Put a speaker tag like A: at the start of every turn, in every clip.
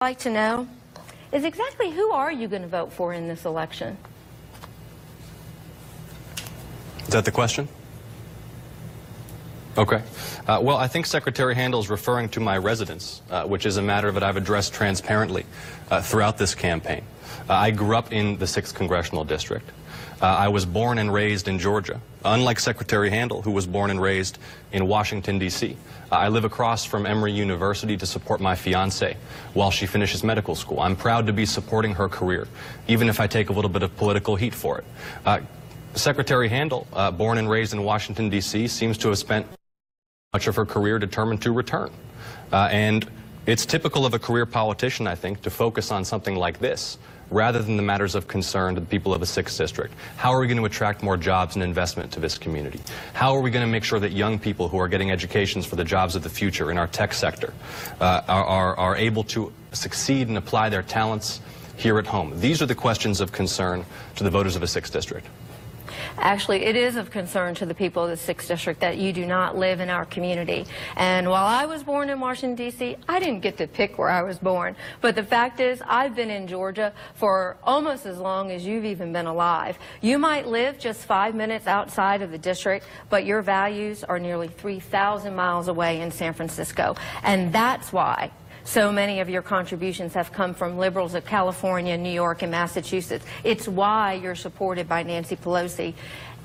A: Like to know is exactly who are you going to vote for in this election?
B: Is that the question? Okay. Well, I think Secretary Handel is referring to my residence, which is a matter that I've addressed transparently throughout this campaign. I grew up in the 6th Congressional District. I was born and raised in Georgia, unlike Secretary Handel, who was born and raised in Washington, D.C. I live across from Emory University to support my fiancée while she finishes medical school. I'm proud to be supporting her career, even if I take a little bit of political heat for it. Secretary Handel, born and raised in Washington, D.C., seems to have spent much of her career determined to return. And it's typical of a career politician, I think, to focus on something like this, rather than the matters of concern to the people of the 6th District. How are we going to attract more jobs and investment to this community? How are we going to make sure that young people who are getting educations for the jobs of the future in our tech sector are able to succeed and apply their talents here at home? These are the questions of concern to the voters of the 6th District.
A: Actually, it is of concern to the people of the 6th District that you do not live in our community. And while I was born in Washington, D.C., I didn't get to pick where I was born. But the fact is, I've been in Georgia for almost as long as you've even been alive. You might live just 5 minutes outside of the district, but your values are nearly 3,000 miles away in San Francisco. And that's why so many of your contributions have come from liberals of California, New York, and Massachusetts. It's why you're supported by Nancy Pelosi.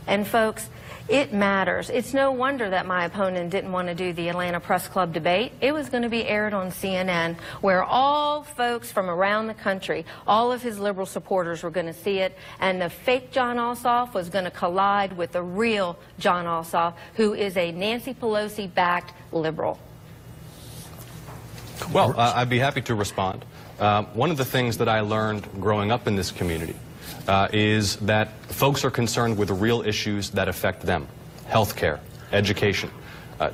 A: And folks, it matters. It's no wonder that my opponent didn't want to do the Atlanta Press Club debate. It was going to be aired on CNN, where all folks from around the country, all of his liberal supporters were going to see it, and the fake Jon Ossoff was going to collide with the real Jon Ossoff, who is a Nancy Pelosi-backed liberal.
B: Well, I'd be happy to respond. One of the things that I learned growing up in this community is that folks are concerned with real issues that affect them: health care, education,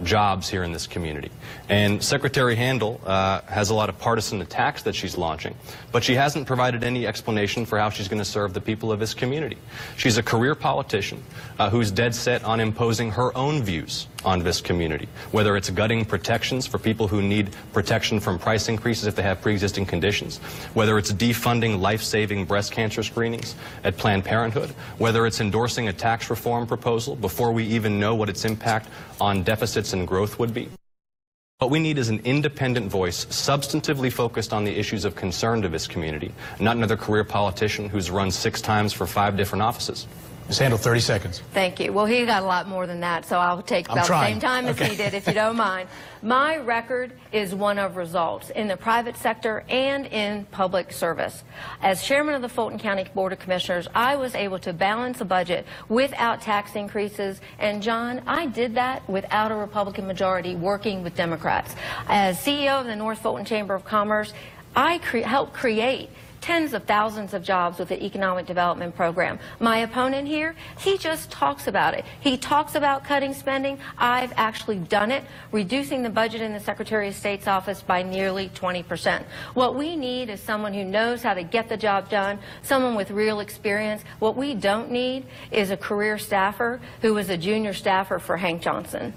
B: jobs here in this community. And Secretary Handel has a lot of partisan attacks that she's launching, but she hasn't provided any explanation for how she's going to serve the people of this community. She's a career politician who's dead set on imposing her own views on this community, whether it's gutting protections for people who need protection from price increases if they have pre-existing conditions, whether it's defunding life-saving breast cancer screenings at Planned Parenthood, whether it's endorsing a tax reform proposal before we even know what its impact on deficits and growth would be. What we need is an independent voice, substantively focused on the issues of concern to this community, not another career politician who's run 6 times for 5 different offices.
C: Ms. Handel, 30 seconds.
A: Thank you. Well, he got a lot more than that, so I'll take about the same time as he did, if you don't mind. My record is one of results in the private sector and in public service. As chairman of the Fulton County Board of Commissioners, I was able to balance a budget without tax increases. And, John, I did that without a Republican majority, working with Democrats. As CEO of the North Fulton Chamber of Commerce, I helped create tens of thousands of jobs with the economic development program. My opponent here, he just talks about it. He talks about cutting spending. I've actually done it, reducing the budget in the Secretary of State's office by nearly 20%. What we need is someone who knows how to get the job done, someone with real experience. What we don't need is a career staffer who was a junior staffer for Hank Johnson.